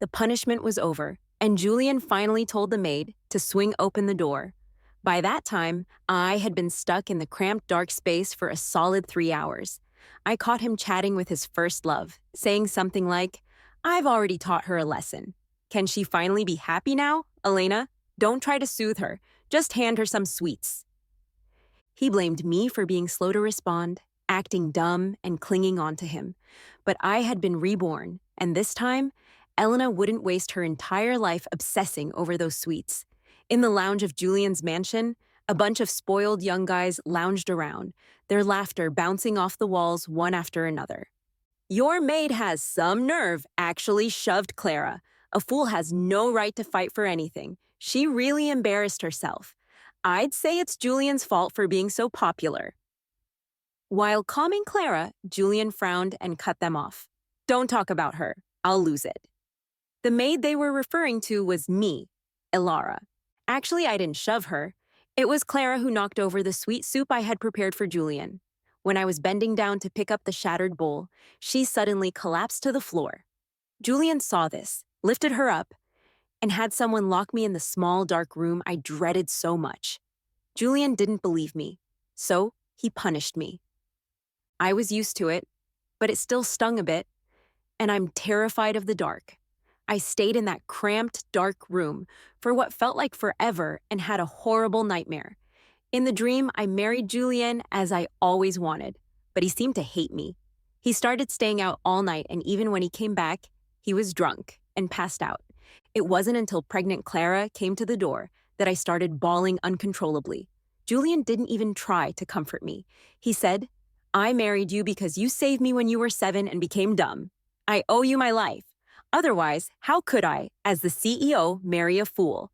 The punishment was over, and Julian finally told the maid to swing open the door. By that time, I had been stuck in the cramped dark space for a solid 3 hours. I caught him chatting with his first love, saying something like, "I've already taught her a lesson. Can she finally be happy now, Elena? Don't try to soothe her. Just hand her some sweets." He blamed me for being slow to respond, acting dumb, and clinging on to him. But I had been reborn, and this time, Elena wouldn't waste her entire life obsessing over those sweets. In the lounge of Julian's mansion, a bunch of spoiled young guys lounged around, their laughter bouncing off the walls one after another. "Your maid has some nerve, actually shoved Clara. A fool has no right to fight for anything. She really embarrassed herself. I'd say it's Julian's fault for being so popular." While calming Clara, Julian frowned and cut them off. "Don't talk about her. I'll lose it." The maid they were referring to was me, Alara. Actually, I didn't shove her. It was Clara who knocked over the sweet soup I had prepared for Julian. When I was bending down to pick up the shattered bowl, she suddenly collapsed to the floor. Julian saw this, lifted her up, and had someone lock me in the small, dark room I dreaded so much. Julian didn't believe me, so he punished me. I was used to it, but it still stung a bit, and I'm terrified of the dark. I stayed in that cramped, dark room for what felt like forever and had a horrible nightmare. In the dream, I married Julian as I always wanted, but he seemed to hate me. He started staying out all night, and even when he came back, he was drunk and passed out. It wasn't until pregnant Clara came to the door that I started bawling uncontrollably. Julian didn't even try to comfort me. He said, "I married you because you saved me when you were 7 and became dumb. I owe you my life. Otherwise, how could I, as the CEO, marry a fool?"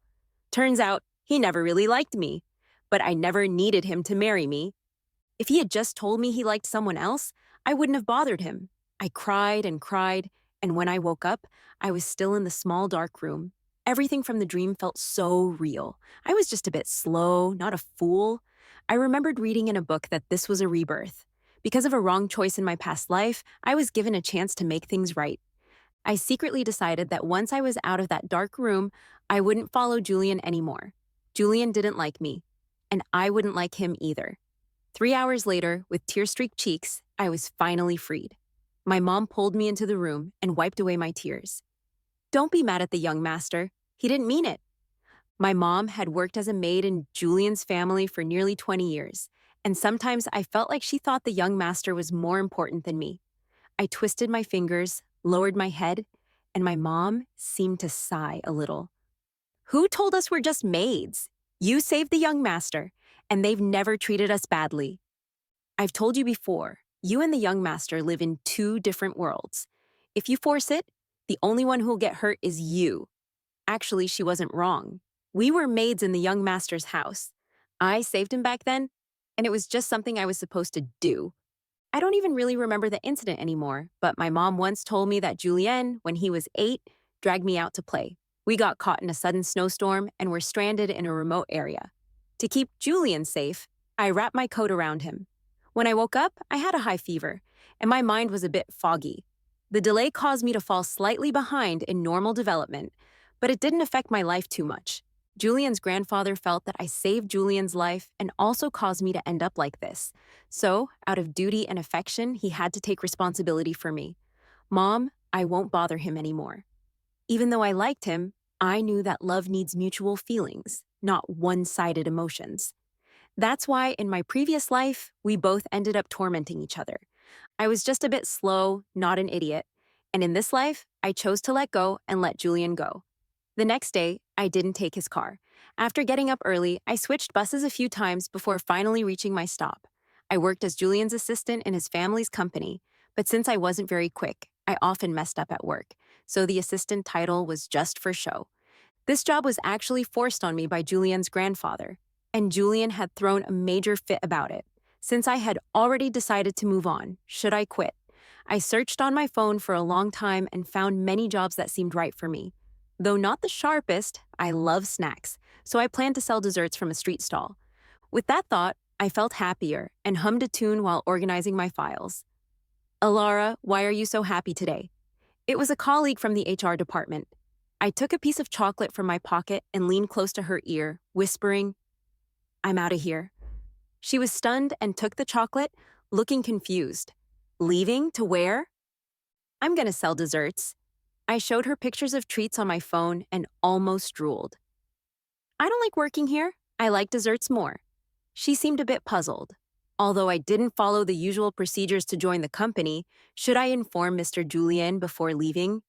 Turns out, he never really liked me, but I never needed him to marry me. If he had just told me he liked someone else, I wouldn't have bothered him. I cried, and when I woke up, I was still in the small dark room. Everything from the dream felt so real. I was just a bit slow, not a fool. I remembered reading in a book that this was a rebirth. Because of a wrong choice in my past life, I was given a chance to make things right. I secretly decided that once I was out of that dark room, I wouldn't follow Julian anymore. Julian didn't like me, and I wouldn't like him either. 3 hours later, with tear-streaked cheeks, I was finally freed. My mom pulled me into the room and wiped away my tears. "Don't be mad at the young master. He didn't mean it." My mom had worked as a maid in Julian's family for nearly 20 years, and sometimes I felt like she thought the young master was more important than me. I twisted my fingers, lowered my head, and my mom seemed to sigh a little. "Who told us we're just maids? You saved the young master, and they've never treated us badly. I've told you before, you and the young master live in 2 different worlds. If you force it, the only one who'll get hurt is you." Actually, she wasn't wrong. We were maids in the young master's house. I saved him back then, and it was just something I was supposed to do. I don't even really remember the incident anymore, but my mom once told me that Julian, when he was 8, dragged me out to play. We got caught in a sudden snowstorm and were stranded in a remote area. To keep Julian safe, I wrapped my coat around him. When I woke up, I had a high fever, and my mind was a bit foggy. The delay caused me to fall slightly behind in normal development, but it didn't affect my life too much. Julian's grandfather felt that I saved Julian's life and also caused me to end up like this. So, out of duty and affection, he had to take responsibility for me. "Mom, I won't bother him anymore." Even though I liked him, I knew that love needs mutual feelings, not one-sided emotions. That's why in my previous life, we both ended up tormenting each other. I was just a bit slow, not an idiot. And in this life, I chose to let go and let Julian go. The next day, I didn't take his car. After getting up early, I switched buses a few times before finally reaching my stop. I worked as Julian's assistant in his family's company, but since I wasn't very quick, I often messed up at work, so the assistant title was just for show. This job was actually forced on me by Julian's grandfather, and Julian had thrown a major fit about it. Since I had already decided to move on, should I quit? I searched on my phone for a long time and found many jobs that seemed right for me. Though not the sharpest, I love snacks, so I planned to sell desserts from a street stall. With that thought, I felt happier and hummed a tune while organizing my files. "Alara, why are you so happy today?" It was a colleague from the HR department. I took a piece of chocolate from my pocket and leaned close to her ear, whispering, "I'm out of here." She was stunned and took the chocolate, looking confused. "Leaving? To where?" "I'm gonna sell desserts." I showed her pictures of treats on my phone and almost drooled. "I don't like working here. I like desserts more." She seemed a bit puzzled. Although I didn't follow the usual procedures to join the company, should I inform Mr. Julian before leaving?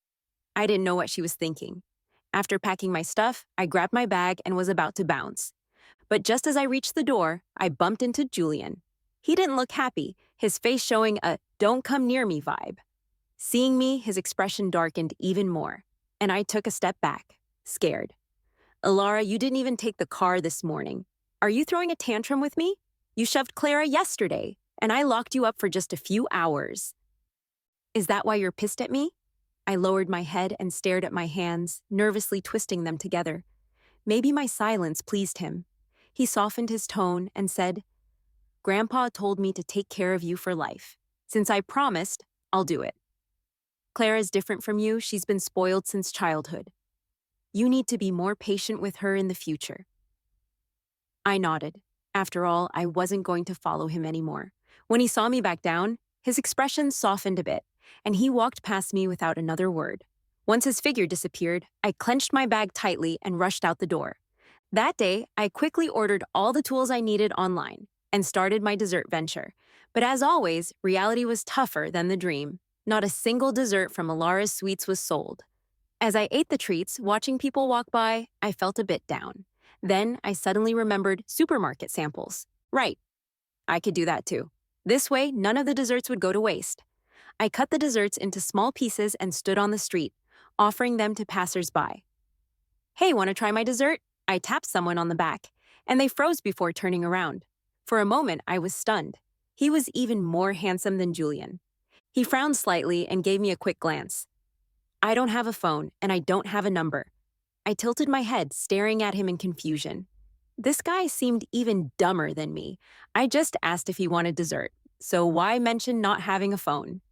I didn't know what she was thinking. After packing my stuff, I grabbed my bag and was about to bounce. But just as I reached the door, I bumped into Julian. He didn't look happy, his face showing a "don't come near me" vibe. Seeing me, his expression darkened even more, and I took a step back, scared. "Alara, you didn't even take the car this morning. Are you throwing a tantrum with me? You shoved Clara yesterday, and I locked you up for just a few hours. Is that why you're pissed at me?" I lowered my head and stared at my hands, nervously twisting them together. Maybe my silence pleased him. He softened his tone and said, "Grandpa told me to take care of you for life. Since I promised, I'll do it. Clara's different from you. She's been spoiled since childhood. You need to be more patient with her in the future." I nodded. After all, I wasn't going to follow him anymore. When he saw me back down, his expression softened a bit, and he walked past me without another word. Once his figure disappeared, I clenched my bag tightly and rushed out the door. That day, I quickly ordered all the tools I needed online and started my dessert venture. But as always, reality was tougher than the dream. Not a single dessert from Alara's Sweets was sold. As I ate the treats, watching people walk by, I felt a bit down. Then I suddenly remembered supermarket samples. Right, I could do that too. This way, none of the desserts would go to waste. I cut the desserts into small pieces and stood on the street, offering them to passers-by. "Hey, want to try my dessert?" I tapped someone on the back, and they froze before turning around. For a moment, I was stunned. He was even more handsome than Julian. He frowned slightly and gave me a quick glance. "I don't have a phone, and I don't have a number." I tilted my head, staring at him in confusion. This guy seemed even dumber than me. I just asked if he wanted dessert, so why mention not having a phone?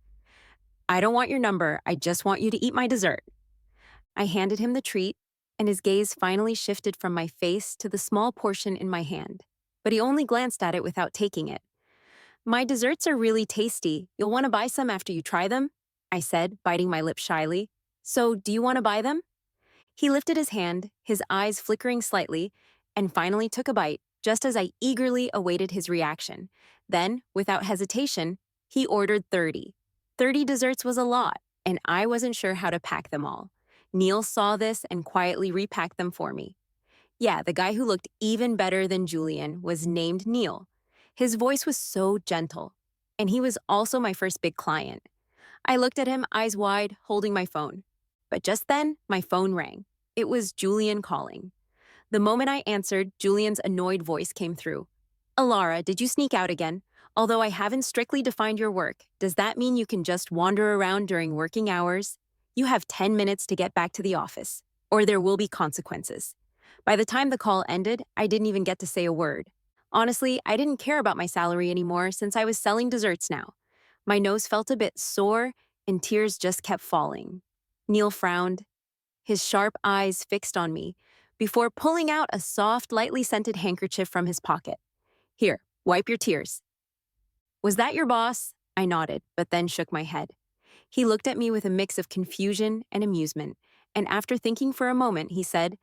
"I don't want your number, I just want you to eat my dessert." I handed him the treat, and his gaze finally shifted from my face to the small portion in my hand. But he only glanced at it without taking it. "My desserts are really tasty. You'll want to buy some after you try them?" I said, biting my lip shyly. "So, do you want to buy them?" He lifted his hand, his eyes flickering slightly, and finally took a bite, just as I eagerly awaited his reaction. Then, without hesitation, he ordered 30. 30 desserts was a lot, and I wasn't sure how to pack them all. Neil saw this and quietly repacked them for me. Yeah, the guy who looked even better than Julian was named Neil. His voice was so gentle, and he was also my first big client. I looked at him, eyes wide, holding my phone. But just then, my phone rang. It was Julian calling. The moment I answered, Julian's annoyed voice came through. "Alara, did you sneak out again? Although I haven't strictly defined your work, does that mean you can just wander around during working hours? You have 10 minutes to get back to the office, or there will be consequences." By the time the call ended, I didn't even get to say a word. Honestly, I didn't care about my salary anymore since I was selling desserts now. My nose felt a bit sore, and tears just kept falling. Neil frowned, his sharp eyes fixed on me, before pulling out a soft, lightly scented handkerchief from his pocket. "Here, wipe your tears." "Was that your boss?" I nodded, but then shook my head. He looked at me with a mix of confusion and amusement, and after thinking for a moment, he said,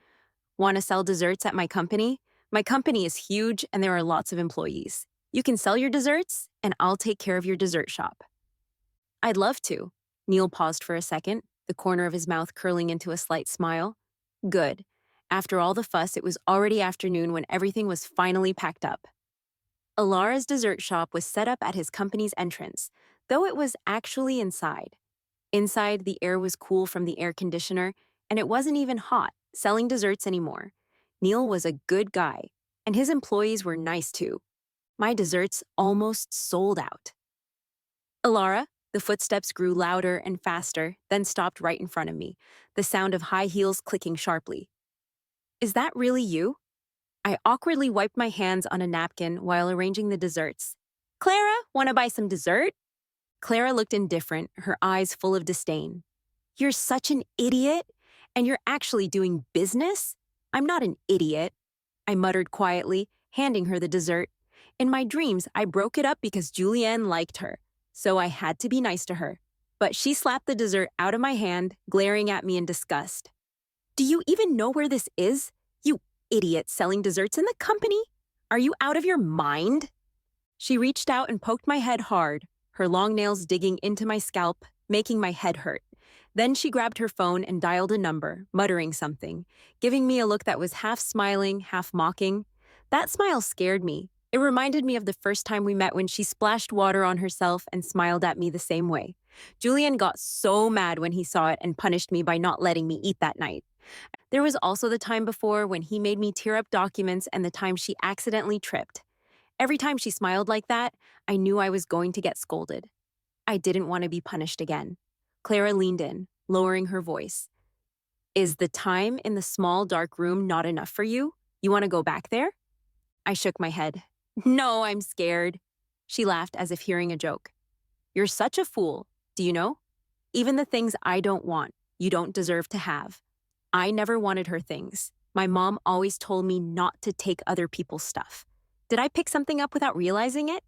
"Want to sell desserts at my company? My company is huge and there are lots of employees. You can sell your desserts, and I'll take care of your dessert shop." "I'd love to." Neil paused for a second, the corner of his mouth curling into a slight smile. Good. After all the fuss, it was already afternoon when everything was finally packed up. Alara's dessert shop was set up at his company's entrance, though it was actually inside. Inside, the air was cool from the air conditioner, and it wasn't even hot, selling desserts anymore. Neil was a good guy, and his employees were nice too. My desserts almost sold out. "Alara," the footsteps grew louder and faster, then stopped right in front of me, the sound of high heels clicking sharply. "Is that really you?" I awkwardly wiped my hands on a napkin while arranging the desserts. "Clara, want to buy some dessert?" Clara looked indifferent, her eyes full of disdain. "You're such an idiot. And you're actually doing business? I'm not an idiot, I muttered quietly, handing her the dessert. In my dreams, I broke it up because Julianne liked her, so I had to be nice to her. But she slapped the dessert out of my hand, glaring at me in disgust. Do you even know where this is? You idiot selling desserts in the company? Are you out of your mind? She reached out and poked my head hard, her long nails digging into my scalp, making my head hurt. Then she grabbed her phone and dialed a number, muttering something, giving me a look that was half smiling, half mocking. That smile scared me. It reminded me of the first time we met when she splashed water on herself and smiled at me the same way. Julian got so mad when he saw it and punished me by not letting me eat that night. There was also the time before when he made me tear up documents and the time she accidentally tripped. Every time she smiled like that, I knew I was going to get scolded. I didn't want to be punished again. Clara leaned in, lowering her voice. Is the time in the small dark room not enough for you? You want to go back there? I shook my head. No, I'm scared. She laughed as if hearing a joke. You're such a fool, do you know? Even the things I don't want, you don't deserve to have. I never wanted her things. My mom always told me not to take other people's stuff. Did I pick something up without realizing it?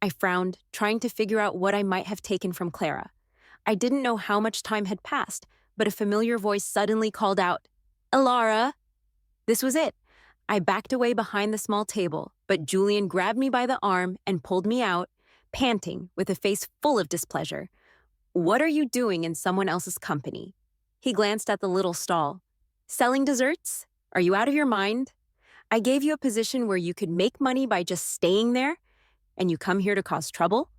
I frowned, trying to figure out what I might have taken from Clara. I didn't know how much time had passed, but a familiar voice suddenly called out, Alara! This was it. I backed away behind the small table, but Julian grabbed me by the arm and pulled me out, panting, with a face full of displeasure. What are you doing in someone else's company? He glanced at the little stall. Selling desserts? Are you out of your mind? I gave you a position where you could make money by just staying there, and you come here to cause trouble?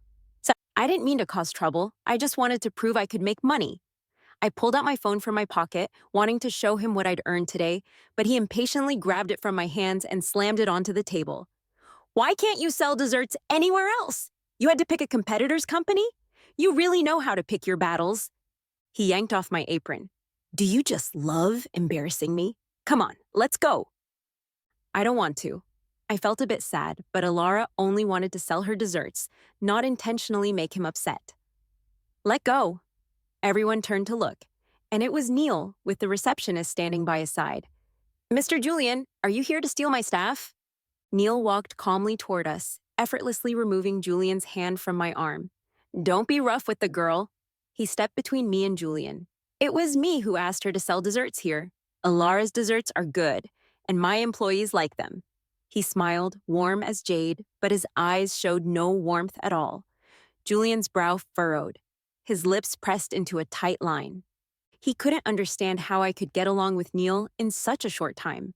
So I didn't mean to cause trouble. I just wanted to prove I could make money. I pulled out my phone from my pocket, wanting to show him what I'd earned today, but he impatiently grabbed it from my hands and slammed it onto the table. Why can't you sell desserts anywhere else? You had to pick a competitor's company? You really know how to pick your battles. He yanked off my apron. Do you just love embarrassing me? Come on, let's go. I don't want to. I felt a bit sad, but Alara only wanted to sell her desserts, not intentionally make him upset. Let go. Everyone turned to look, and it was Neil, with the receptionist standing by his side. Mr. Julian, are you here to steal my staff? Neil walked calmly toward us, effortlessly removing Julian's hand from my arm. Don't be rough with the girl. He stepped between me and Julian. It was me who asked her to sell desserts here. Alara's desserts are good, and my employees like them. He smiled, warm as jade, but his eyes showed no warmth at all. Julian's brow furrowed. His lips pressed into a tight line. He couldn't understand how I could get along with Neil in such a short time.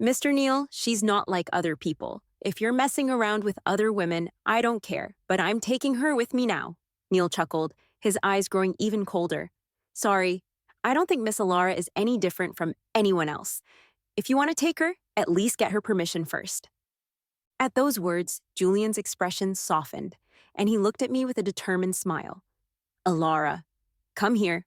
Mr. Neil, she's not like other people. If you're messing around with other women, I don't care, but I'm taking her with me now. Neil chuckled, his eyes growing even colder. Sorry, I don't think Miss Alara is any different from anyone else. If you want to take her, at least get her permission first. At those words, Julian's expression softened, and he looked at me with a determined smile. Alara, come here.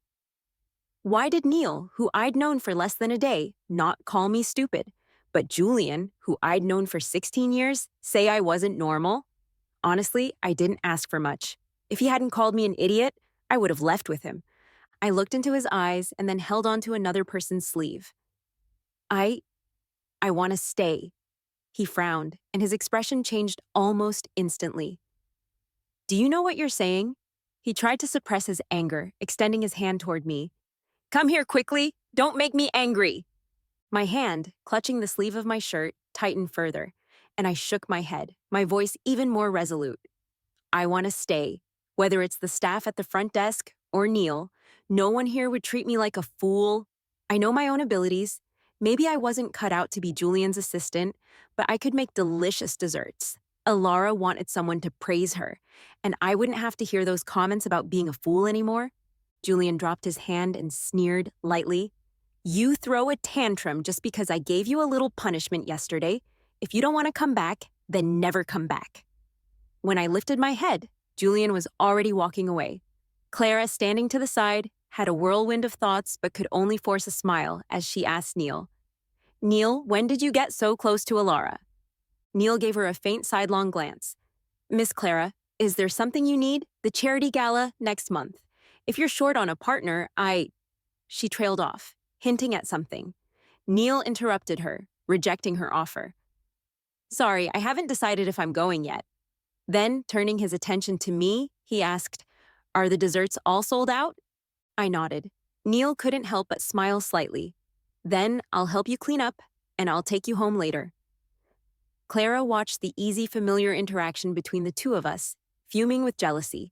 Why did Neil, who I'd known for less than a day, not call me stupid? But Julian, who I'd known for 16 years, say I wasn't normal? Honestly, I didn't ask for much. If he hadn't called me an idiot, I would have left with him. I looked into his eyes and then held onto another person's sleeve. I want to stay. He frowned, and his expression changed almost instantly. Do you know what you're saying? He tried to suppress his anger, extending his hand toward me. Come here quickly. Don't make me angry. My hand, clutching the sleeve of my shirt, tightened further, and I shook my head, my voice even more resolute. I want to stay. Whether it's the staff at the front desk or Neil, no one here would treat me like a fool. I know my own abilities. Maybe I wasn't cut out to be Julian's assistant, but I could make delicious desserts. Alara wanted someone to praise her, and I wouldn't have to hear those comments about being a fool anymore. Julian dropped his hand and sneered lightly. You throw a tantrum just because I gave you a little punishment yesterday. If you don't want to come back, then never come back. When I lifted my head, Julian was already walking away. Clara, standing to the side, had a whirlwind of thoughts but could only force a smile as she asked Neil, Neil, when did you get so close to Alara? Neil gave her a faint sidelong glance. Miss Clara, is there something you need? The charity gala next month. If you're short on a partner, She trailed off. hinting at something. Neil interrupted her, rejecting her offer. Sorry, I haven't decided if I'm going yet. Then, turning his attention to me, he asked, Are the desserts all sold out? I nodded. Neil couldn't help but smile slightly. Then, I'll help you clean up, and I'll take you home later. Clara watched the easy, familiar interaction between the two of us, fuming with jealousy,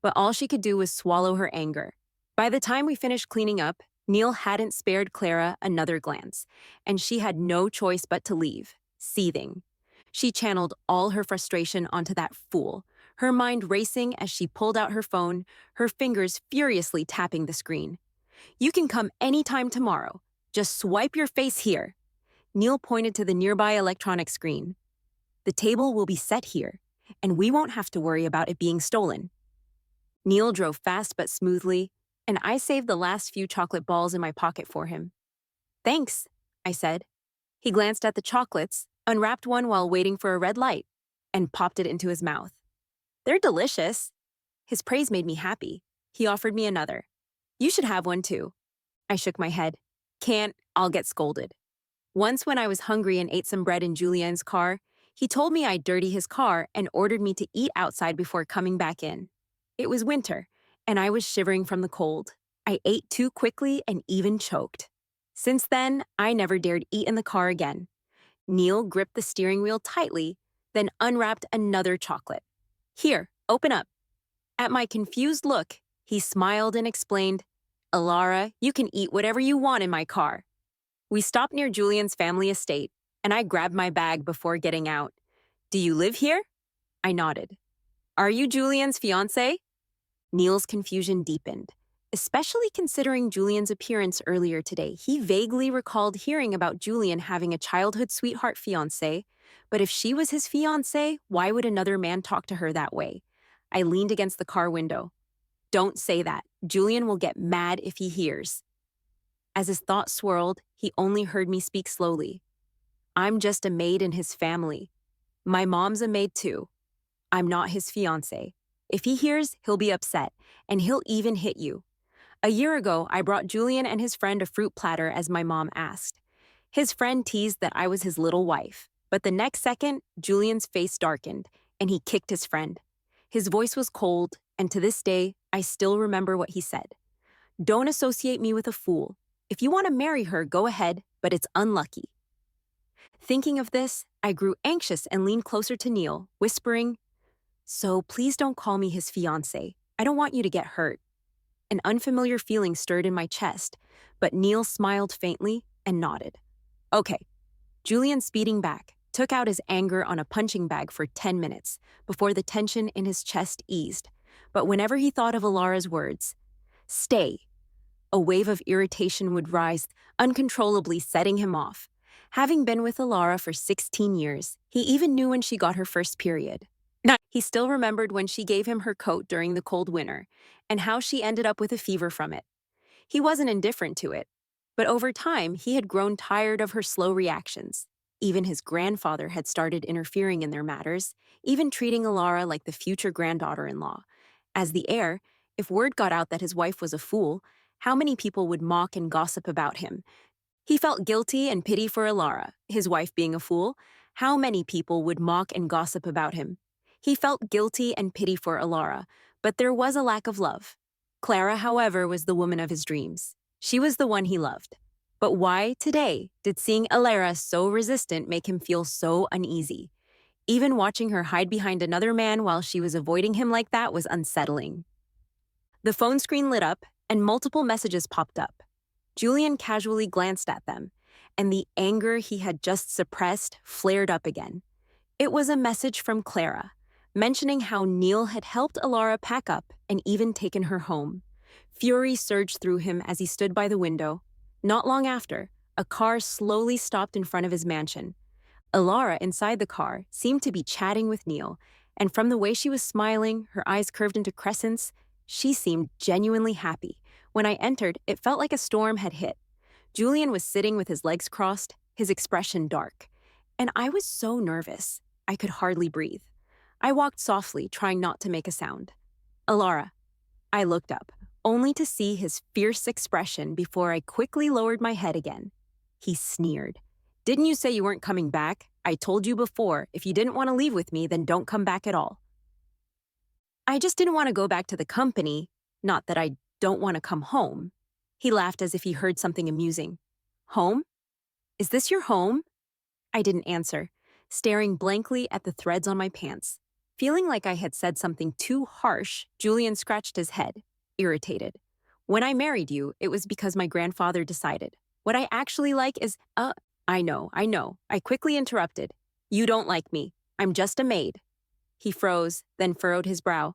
but all she could do was swallow her anger. By the time we finished cleaning up, Neil hadn't spared Clara another glance, and she had no choice but to leave, seething. She channeled all her frustration onto that fool, her mind racing as she pulled out her phone, her fingers furiously tapping the screen. You can come anytime tomorrow. Just swipe your face here. Neil pointed to the nearby electronic screen. The table will be set here, and we won't have to worry about it being stolen. Neil drove fast but smoothly, and I saved the last few chocolate balls in my pocket for him. Thanks, I said. He glanced at the chocolates, unwrapped one while waiting for a red light, and popped it into his mouth. They're delicious. His praise made me happy. He offered me another. You should have one too. I shook my head. Can't, I'll get scolded. Once when I was hungry and ate some bread in Julian's car, he told me I'd dirty his car and ordered me to eat outside before coming back in. It was winter, and I was shivering from the cold. I ate too quickly and even choked. Since then, I never dared eat in the car again. Neil gripped the steering wheel tightly, then unwrapped another chocolate. Here, open up. At my confused look, he smiled and explained, Alara, you can eat whatever you want in my car. We stopped near Julian's family estate, and I grabbed my bag before getting out. Do you live here? I nodded. Are you Julian's fiancé? Neil's confusion deepened, especially considering Julian's appearance earlier today. He vaguely recalled hearing about Julian having a childhood sweetheart fiancé, but if she was his fiancé, why would another man talk to her that way? I leaned against the car window. Don't say that. Julian will get mad if he hears. As his thoughts swirled, he only heard me speak slowly. I'm just a maid in his family. My mom's a maid too. I'm not his fiancé. If he hears, he'll be upset, and he'll even hit you. A year ago, I brought Julian and his friend a fruit platter as my mom asked. His friend teased that I was his little wife, but the next second, Julian's face darkened, and he kicked his friend. His voice was cold, and to this day, I still remember what he said. Don't associate me with a fool. If you want to marry her, go ahead, but it's unlucky. Thinking of this, I grew anxious and leaned closer to Neil, whispering, So please don't call me his fiancé. I don't want you to get hurt. An unfamiliar feeling stirred in my chest, but Neil smiled faintly and nodded. Okay. Julian, speeding back, took out his anger on a punching bag for 10 minutes before the tension in his chest eased. But whenever he thought of Alara's words, stay, a wave of irritation would rise, uncontrollably setting him off. Having been with Alara for 16 years, he even knew when she got her first period. He still remembered when she gave him her coat during the cold winter, and how she ended up with a fever from it. He wasn't indifferent to it, but over time he had grown tired of her slow reactions. Even his grandfather had started interfering in their matters, even treating Alara like the future granddaughter-in-law. As the heir, if word got out that his wife was a fool, how many people would mock and gossip about him? He felt guilty and pity for Alara, his wife being a fool. How many people would mock and gossip about him? He felt guilty and pity for Alara, but there was a lack of love. Clara, however, was the woman of his dreams. She was the one he loved. But why, today, did seeing Alara so resistant make him feel so uneasy? Even watching her hide behind another man while she was avoiding him like that was unsettling. The phone screen lit up, and multiple messages popped up. Julian casually glanced at them, and the anger he had just suppressed flared up again. It was a message from Clara, mentioning how Neil had helped Alara pack up and even taken her home. Fury surged through him as he stood by the window. Not long after, a car slowly stopped in front of his mansion. Alara, inside the car, seemed to be chatting with Neil, and from the way she was smiling, her eyes curved into crescents, she seemed genuinely happy. When I entered, it felt like a storm had hit. Julian was sitting with his legs crossed, his expression dark. And I was so nervous, I could hardly breathe. I walked softly, trying not to make a sound. Alara. I looked up. only to see his fierce expression before I quickly lowered my head again. He sneered. "Didn't you say you weren't coming back? I told you before, if you didn't want to leave with me, then don't come back at all." "I just didn't want to go back to the company, not that I don't want to come home." He laughed as if he heard something amusing. "Home? Is this your home?" I didn't answer, staring blankly at the threads on my pants. Feeling like I had said something too harsh, Julian scratched his head, irritated. "When I married you, it was because my grandfather decided. What I actually like is, I know. I quickly interrupted. "You don't like me. I'm just a maid." He froze, then furrowed his brow.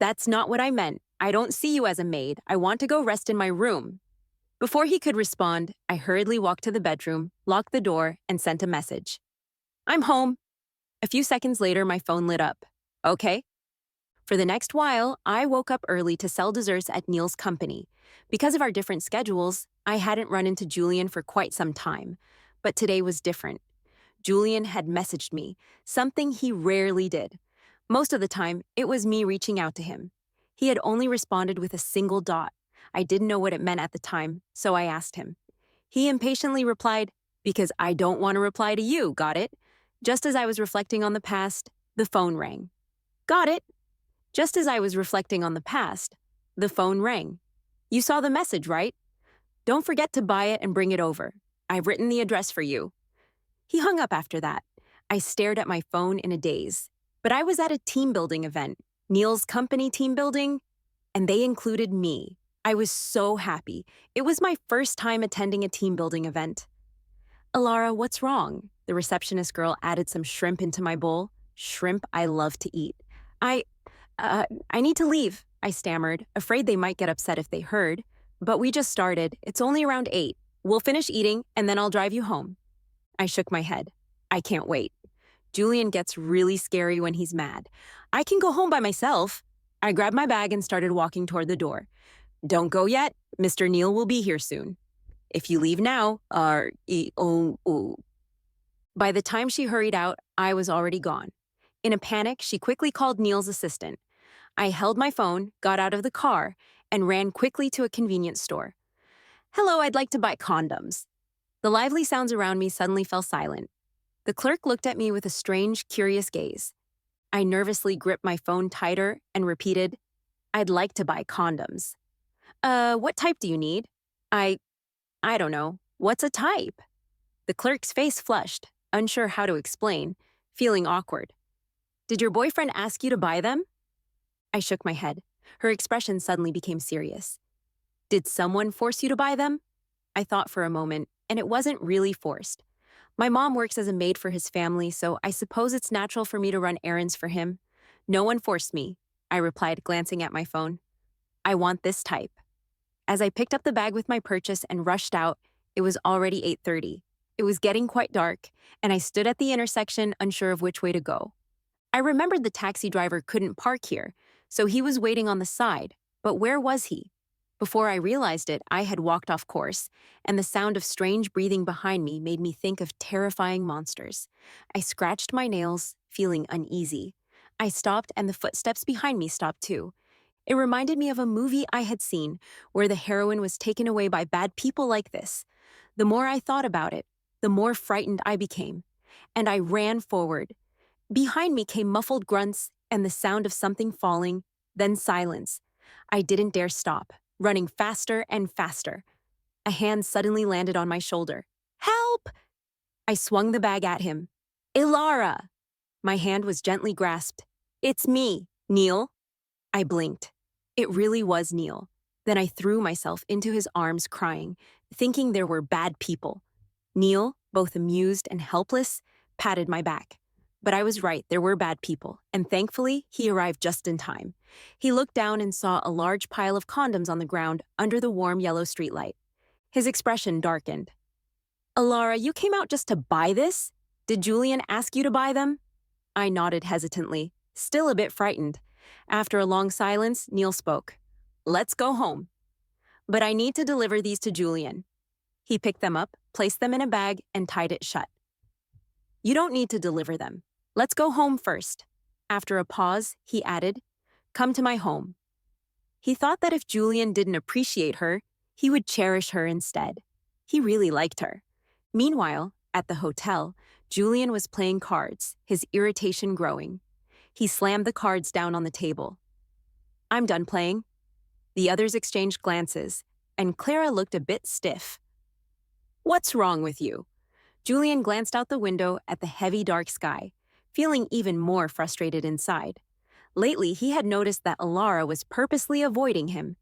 "That's not what I meant. I don't see you as a maid. I want to go rest in my room." Before he could respond, I hurriedly walked to the bedroom, locked the door, and sent a message. "I'm home." A few seconds later, my phone lit up. "Okay." For the next while, I woke up early to sell desserts at Neil's company. Because of our different schedules, I hadn't run into Julian for quite some time. But today was different. Julian had messaged me, something he rarely did. Most of the time, it was me reaching out to him. He had only responded with a single dot. I didn't know what it meant at the time, so I asked him. He impatiently replied, "Because I don't want to reply to you, got it?" Just as I was reflecting on the past, the phone rang. "Got it." Just as I was reflecting on the past, the phone rang. "You saw the message, right? Don't forget to buy it and bring it over. I've written the address for you." He hung up after that. I stared at my phone in a daze. But I was at a team building event, Neil's company team building, and they included me. I was so happy. It was my first time attending a team building event. "Alara, what's wrong?" The receptionist girl added some shrimp into my bowl. Shrimp I love to eat. I need to leave," I stammered, afraid they might get upset if they heard. "But we just started. It's only around 8. We'll finish eating, and then I'll drive you home." I shook my head. I can't wait. Julian gets really scary when he's mad. I can go home by myself. I grabbed my bag and started walking toward the door. "Don't go yet. Mr. Neil will be here soon. If you leave now, By the time she hurried out, I was already gone. In a panic, she quickly called Neil's assistant. I held my phone, got out of the car, and ran quickly to a convenience store. "Hello, I'd like to buy condoms." The lively sounds around me suddenly fell silent. The clerk looked at me with a strange, curious gaze. I nervously gripped my phone tighter and repeated, "I'd like to buy condoms." What type do you need?" I don't know. What's a type?" The clerk's face flushed, unsure how to explain, feeling awkward. "Did your boyfriend ask you to buy them?" I shook my head. Her expression suddenly became serious. "Did someone force you to buy them?" I thought for a moment, and it wasn't really forced. My mom works as a maid for his family, so I suppose it's natural for me to run errands for him. "No one forced me," I replied, glancing at my phone. "I want this type." As I picked up the bag with my purchase and rushed out, it was already 8:30. It was getting quite dark, and I stood at the intersection unsure of which way to go. I remembered the taxi driver couldn't park here, so he was waiting on the side. But where was he? Before I realized it, I had walked off course, and the sound of strange breathing behind me made me think of terrifying monsters. I scratched my nails, feeling uneasy. I stopped, and the footsteps behind me stopped too. It reminded me of a movie I had seen, where the heroine was taken away by bad people like this. The more I thought about it, the more frightened I became, and I ran forward. Behind me came muffled grunts and the sound of something falling, then silence. I didn't dare stop, running faster and faster. A hand suddenly landed on my shoulder. "Help!" I swung the bag at him. "Alara!" My hand was gently grasped. "It's me, Neil." I blinked. It really was Neil. Then I threw myself into his arms, crying, thinking there were bad people. Neil, both amused and helpless, patted my back. But I was right, there were bad people, and thankfully, he arrived just in time. He looked down and saw a large pile of condoms on the ground under the warm yellow streetlight. His expression darkened. "Alara, you came out just to buy this? Did Julian ask you to buy them?" I nodded hesitantly, still a bit frightened. After a long silence, Neil spoke. "Let's go home. But I need to deliver these to Julian." He picked them up, placed them in a bag, and tied it shut. "You don't need to deliver them. Let's go home first." After a pause, he added, "Come to my home." He thought that if Julian didn't appreciate her, he would cherish her instead. He really liked her. Meanwhile, at the hotel, Julian was playing cards, his irritation growing. He slammed the cards down on the table. "I'm done playing." The others exchanged glances, and Clara looked a bit stiff. "What's wrong with you?" Julian glanced out the window at the heavy dark sky, feeling even more frustrated inside. Lately, he had noticed that Alara was purposely avoiding him.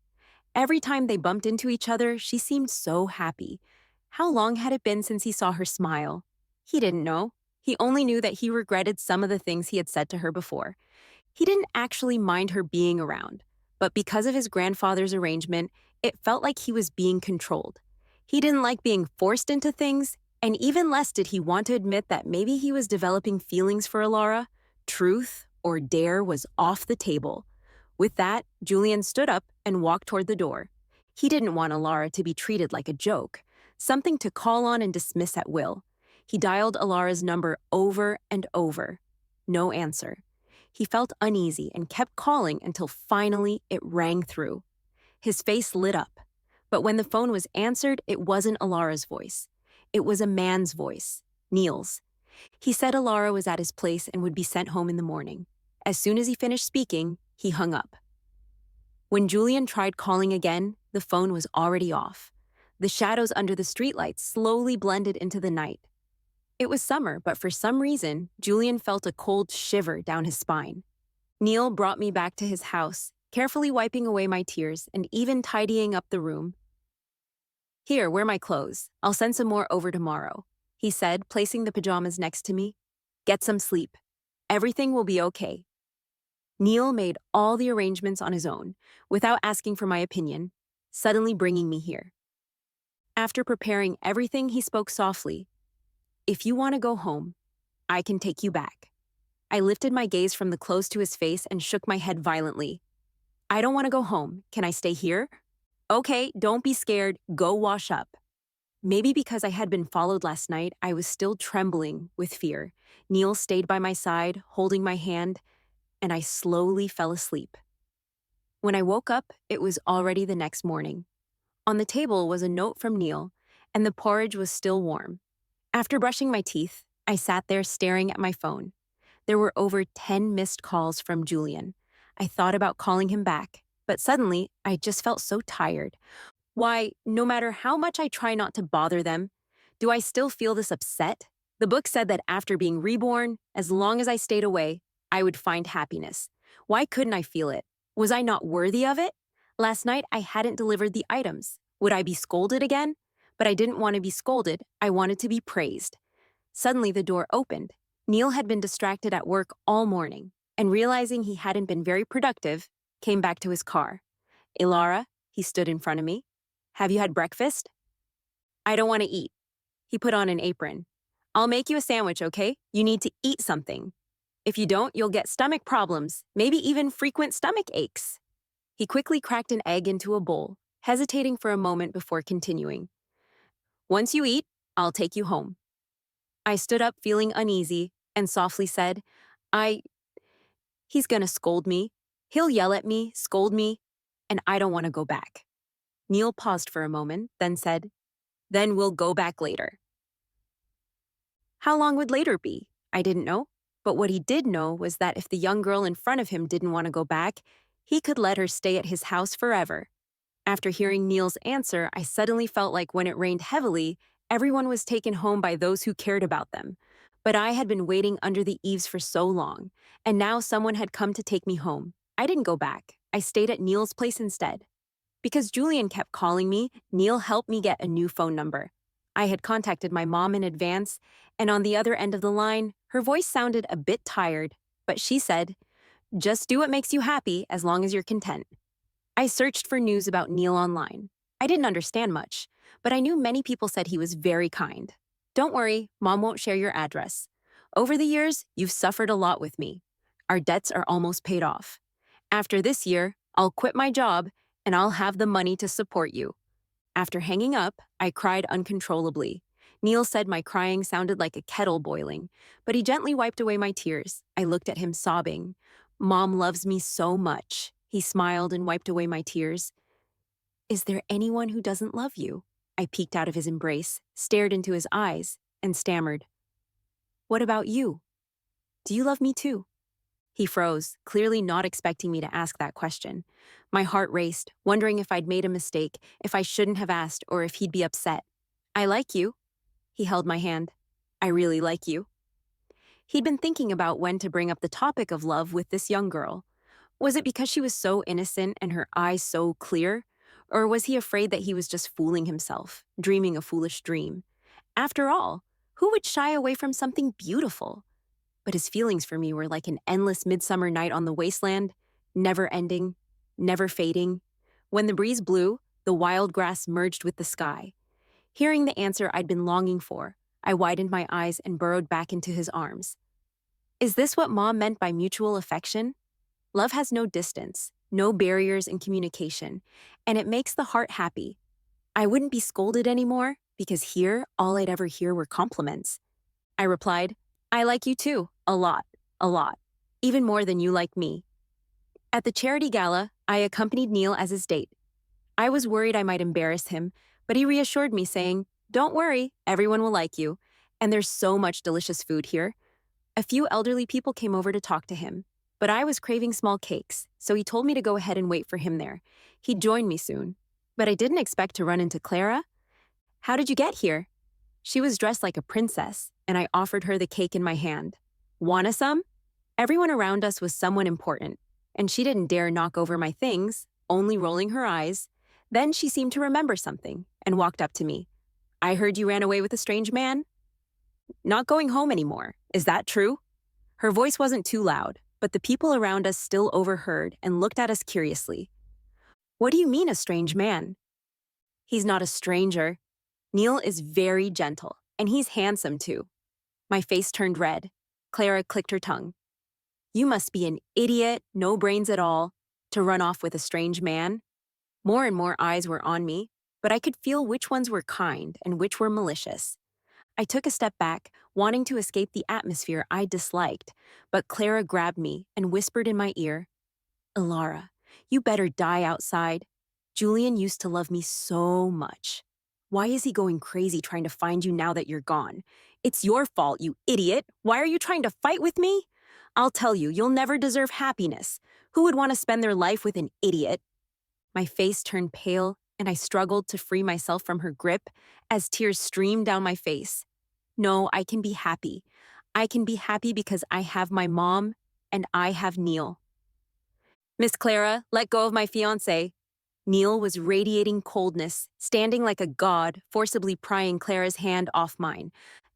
Every time they bumped into each other, she seemed so happy. How long had it been since he saw her smile? He didn't know. He only knew that he regretted some of the things he had said to her before. He didn't actually mind her being around, but because of his grandfather's arrangement, it felt like he was being controlled. He didn't like being forced into things, and even less did he want to admit that maybe he was developing feelings for Alara. Truth or dare was off the table. With that, Julian stood up and walked toward the door. He didn't want Alara to be treated like a joke, something to call on and dismiss at will. He dialed Alara's number over and over. No answer. He felt uneasy and kept calling until finally it rang through. His face lit up. But when the phone was answered, it wasn't Alara's voice. It was a man's voice, Neil's. He said Alara was at his place and would be sent home in the morning. As soon as he finished speaking, he hung up. When Julian tried calling again, the phone was already off. The shadows under the streetlights slowly blended into the night. It was summer, but for some reason, Julian felt a cold shiver down his spine. Neil brought me back to his house, carefully wiping away my tears and even tidying up the room. "Here, wear my clothes. I'll send some more over tomorrow," he said, placing the pajamas next to me. "Get some sleep. Everything will be okay." Neil made all the arrangements on his own, without asking for my opinion, suddenly bringing me here. After preparing everything, he spoke softly. "If you want to go home, I can take you back." I lifted my gaze from the clothes to his face and shook my head violently. "I don't want to go home. Can I stay here?" "Okay, don't be scared. Go wash up." Maybe because I had been followed last night, I was still trembling with fear. Neil stayed by my side, holding my hand, and I slowly fell asleep. When I woke up, it was already the next morning. On the table was a note from Neil, and the porridge was still warm. After brushing my teeth, I sat there staring at my phone. There were over 10 missed calls from Julian. I thought about calling him back, but suddenly I just felt so tired. Why, no matter how much I try not to bother them, do I still feel this upset? The book said that after being reborn, as long as I stayed away, I would find happiness. Why couldn't I feel it? Was I not worthy of it? Last night I hadn't delivered the items. Would I be scolded again? But I didn't want to be scolded. I wanted to be praised. Suddenly the door opened. Neil had been distracted at work all morning, and realizing he hadn't been very productive, came back to his car. "Alara," he stood in front of me. "Have you had breakfast?" "I don't want to eat." He put on an apron. "I'll make you a sandwich, okay? You need to eat something. If you don't, you'll get stomach problems, maybe even frequent stomach aches." He quickly cracked an egg into a bowl, hesitating for a moment before continuing. "Once you eat, I'll take you home." I stood up feeling uneasy and softly said, He's gonna scold me. He'll yell at me, scold me, and I don't want to go back." Neil paused for a moment, then said, "Then we'll go back later." How long would later be? I didn't know. But what he did know was that if the young girl in front of him didn't want to go back, he could let her stay at his house forever. After hearing Neil's answer, I suddenly felt like when it rained heavily, everyone was taken home by those who cared about them. But I had been waiting under the eaves for so long, and now someone had come to take me home. I didn't go back. I stayed at Neil's place instead. Because Julian kept calling me, Neil helped me get a new phone number. I had contacted my mom in advance, and on the other end of the line, her voice sounded a bit tired, but she said, "Just do what makes you happy as long as you're content." I searched for news about Neil online. I didn't understand much, but I knew many people said he was very kind. "Don't worry, Mom won't share your address. Over the years, you've suffered a lot with me. Our debts are almost paid off. After this year, I'll quit my job and I'll have the money to support you." After hanging up, I cried uncontrollably. Neil said my crying sounded like a kettle boiling, but he gently wiped away my tears. I looked at him sobbing. "Mom loves me so much," He smiled and wiped away my tears. Is there anyone who doesn't love you? I peeked out of his embrace, stared into his eyes, and stammered. What about you? Do you love me too? He froze, clearly not expecting me to ask that question. My heart raced, wondering if I'd made a mistake, if I shouldn't have asked, or if he'd be upset. I like you. He held my hand. I really like you. He'd been thinking about when to bring up the topic of love with this young girl. Was it because she was so innocent and her eyes so clear? Or was he afraid that he was just fooling himself, dreaming a foolish dream? After all, who would shy away from something beautiful? But his feelings for me were like an endless midsummer night on the wasteland, never ending, never fading. When the breeze blew, the wild grass merged with the sky. Hearing the answer I'd been longing for, I widened my eyes and burrowed back into his arms. Is this what Mom meant by mutual affection? Love has no distance, no barriers in communication, and it makes the heart happy. I wouldn't be scolded anymore, because here, all I'd ever hear were compliments. I replied, I like you too, a lot, even more than you like me. At the charity gala, I accompanied Neil as his date. I was worried I might embarrass him, but he reassured me, saying, Don't worry, everyone will like you, and there's so much delicious food here. A few elderly people came over to talk to him, but I was craving small cakes, so he told me to go ahead and wait for him there. He'd join me soon. But I didn't expect to run into Clara. How did you get here? She was dressed like a princess, and I offered her the cake in my hand. Wanna some? Everyone around us was someone important, and she didn't dare knock over my things, only rolling her eyes. Then she seemed to remember something and walked up to me. I heard you ran away with a strange man? Not going home anymore. Is that true? Her voice wasn't too loud, but the people around us still overheard and looked at us curiously. What do you mean, a strange man? He's not a stranger. Neil is very gentle, and he's handsome too. My face turned red. Clara clicked her tongue. You must be an idiot, no brains at all, to run off with a strange man. More and more eyes were on me, but I could feel which ones were kind and which were malicious. I took a step back, wanting to escape the atmosphere I disliked, but Clara grabbed me and whispered in my ear, Alara, you better die outside. Julian used to love me so much. Why is he going crazy trying to find you now that you're gone? It's your fault, you idiot. Why are you trying to fight with me? I'll tell you, you'll never deserve happiness. Who would want to spend their life with an idiot? My face turned pale, and I struggled to free myself from her grip as tears streamed down my face. No, I can be happy. I can be happy because I have my mom, and I have Neil. Miss Clara, let go of my fiancé. Neil was radiating coldness, standing like a god, forcibly prying Clara's hand off mine.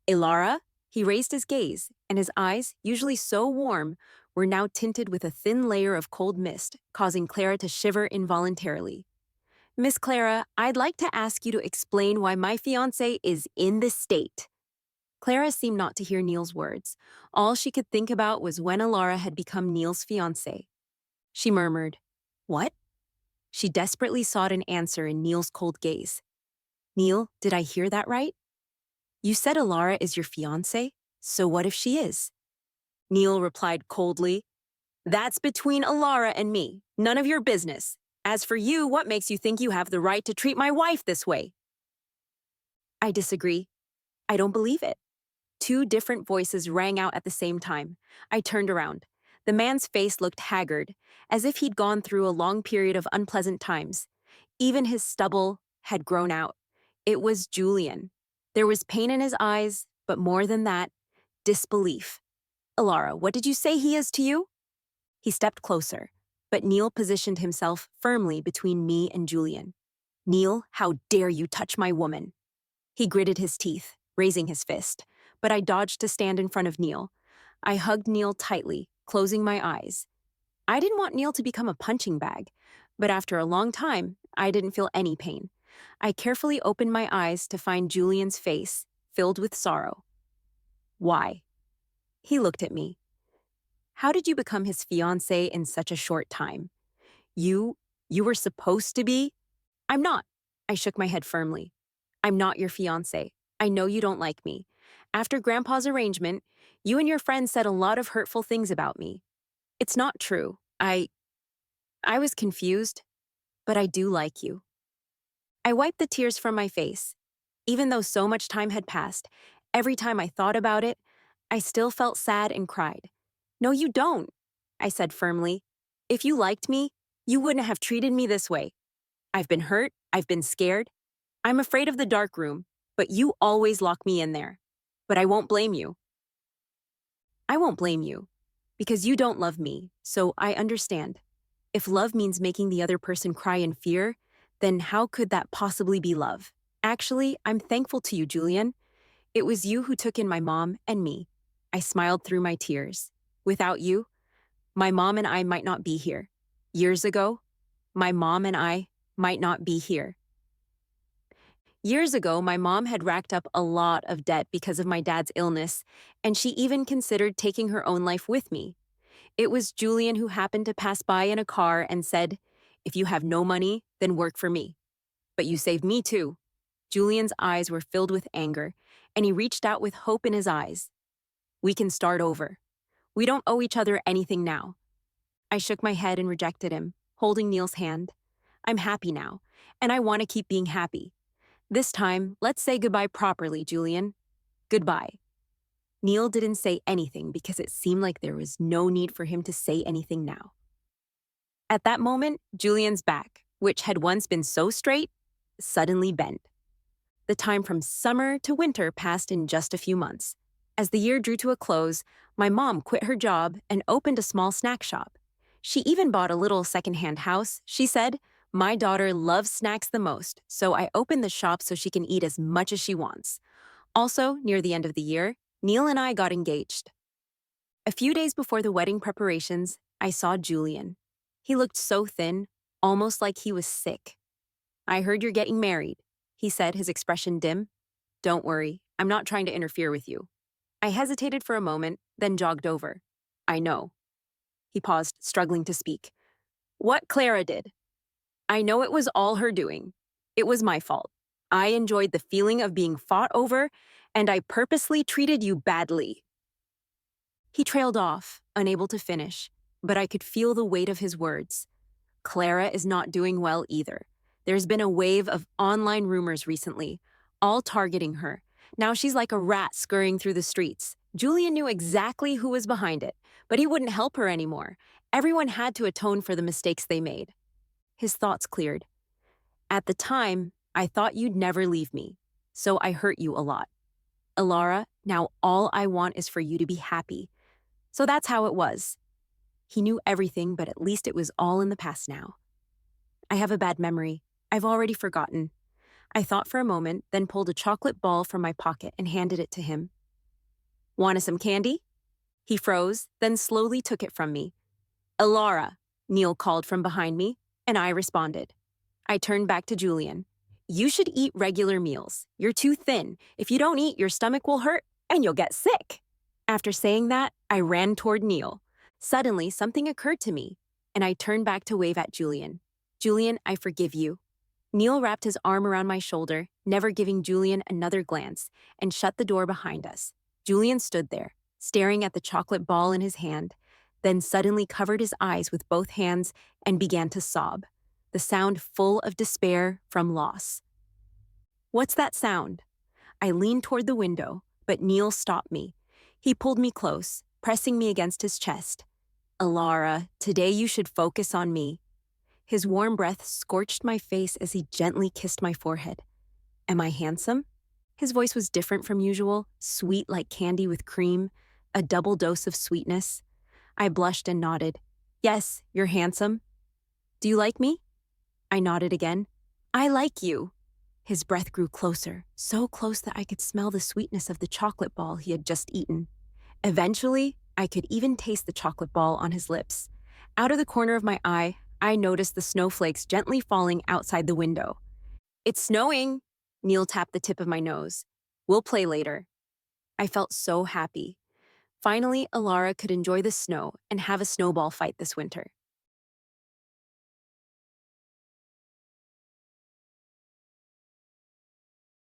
Alara? He raised his gaze, and his eyes, usually so warm, were now tinted with a thin layer of cold mist, causing Clara to shiver involuntarily. Miss Clara, I'd like to ask you to explain why my fiancé is in this state. Clara seemed not to hear Neil's words. All she could think about was when Alara had become Neil's fiancé. She murmured, What? She desperately sought an answer in Neil's cold gaze. Neil, did I hear that right? You said Alara is your fiancé, so what if she is? Neil replied coldly, That's between Alara and me, none of your business. As for you, what makes you think you have the right to treat my wife this way? I disagree. I don't believe it. Two different voices rang out at the same time. I turned around. The man's face looked haggard, as if he'd gone through a long period of unpleasant times. Even his stubble had grown out. It was Julian. There was pain in his eyes, but more than that, disbelief. Alara, what did you say he is to you? He stepped closer, but Neil positioned himself firmly between me and Julian. Neil, how dare you touch my woman? He gritted his teeth, raising his fist, but I dodged to stand in front of Neil. I hugged Neil tightly, closing my eyes. I didn't want Neil to become a punching bag, but after a long time, I didn't feel any pain. I carefully opened my eyes to find Julian's face, filled with sorrow. Why? He looked at me. How did you become his fiancé in such a short time? You were supposed to be? I'm not. I shook my head firmly. I'm not your fiancé. I know you don't like me. After Grandpa's arrangement, you and your friends said a lot of hurtful things about me. It's not true. I was confused, but I do like you. I wiped the tears from my face. Even though so much time had passed, every time I thought about it, I still felt sad and cried. No, you don't, I said firmly. If you liked me, you wouldn't have treated me this way. I've been hurt, I've been scared. I'm afraid of the dark room, but you always lock me in there. But I won't blame you. I won't blame you, because you don't love me, so I understand. If love means making the other person cry in fear, then how could that possibly be love? Actually, I'm thankful to you, Julian. It was you who took in my mom and me. I smiled through my tears. Without you, my mom and I might not be here. Years ago, my mom and I might not be here. Years ago, my mom had racked up a lot of debt because of my dad's illness, and she even considered taking her own life with me. It was Julian who happened to pass by in a car and said, "If you have no money, then work for me. But you saved me too." Julian's eyes were filled with anger, and he reached out with hope in his eyes. "We can start over. We don't owe each other anything now." I shook my head and rejected him, holding Neil's hand. "I'm happy now, and I want to keep being happy. This time, let's say goodbye properly, Julian. Goodbye." Neil didn't say anything because it seemed like there was no need for him to say anything now. At that moment, Julian's back, which had once been so straight, suddenly bent. The time from summer to winter passed in just a few months. As the year drew to a close, my mom quit her job and opened a small snack shop. She even bought a little secondhand house. She said, "My daughter loves snacks the most, so I opened the shop so she can eat as much as she wants." Also, near the end of the year, Neil and I got engaged. A few days before the wedding preparations, I saw Julian. He looked so thin, almost like he was sick. "I heard you're getting married," he said, his expression dim. "Don't worry, I'm not trying to interfere with you." I hesitated for a moment, then jogged over. "I know." He paused, struggling to speak. "What Clara did. I know it was all her doing. It was my fault. I enjoyed the feeling of being fought over, and I purposely treated you badly." He trailed off, unable to finish, but I could feel the weight of his words. Clara is not doing well either. There's been a wave of online rumors recently, all targeting her. Now she's like a rat scurrying through the streets. Julian knew exactly who was behind it, but he wouldn't help her anymore. Everyone had to atone for the mistakes they made. His thoughts cleared. "At the time, I thought you'd never leave me, so I hurt you a lot. Alara, now all I want is for you to be happy." So that's how it was. He knew everything, but at least it was all in the past now. "I have a bad memory. I've already forgotten." I thought for a moment, then pulled a chocolate ball from my pocket and handed it to him. "Want some candy?" He froze, then slowly took it from me. "Alara," Neil called from behind me, and I responded. I turned back to Julian. "You should eat regular meals. You're too thin. If you don't eat, your stomach will hurt, and you'll get sick." After saying that, I ran toward Neil. Suddenly, something occurred to me, and I turned back to wave at Julian. "Julian, I forgive you." Neil wrapped his arm around my shoulder, never giving Julian another glance, and shut the door behind us. Julian stood there, staring at the chocolate ball in his hand, then suddenly covered his eyes with both hands and began to sob, the sound full of despair from loss. "What's that sound?" I leaned toward the window, but Neil stopped me. He pulled me close, pressing me against his chest. "Alara, today you should focus on me." His warm breath scorched my face as he gently kissed my forehead. "Am I handsome?" His voice was different from usual, sweet like candy with cream, a double dose of sweetness. I blushed and nodded. "Yes, you're handsome." "Do you like me?" I nodded again. "I like you." His breath grew closer, so close that I could smell the sweetness of the chocolate ball he had just eaten. Eventually, I could even taste the chocolate ball on his lips. Out of the corner of my eye, I noticed the snowflakes gently falling outside the window. "It's snowing." Neil tapped the tip of my nose. "We'll play later." I felt so happy. Finally, Alara could enjoy the snow and have a snowball fight this winter.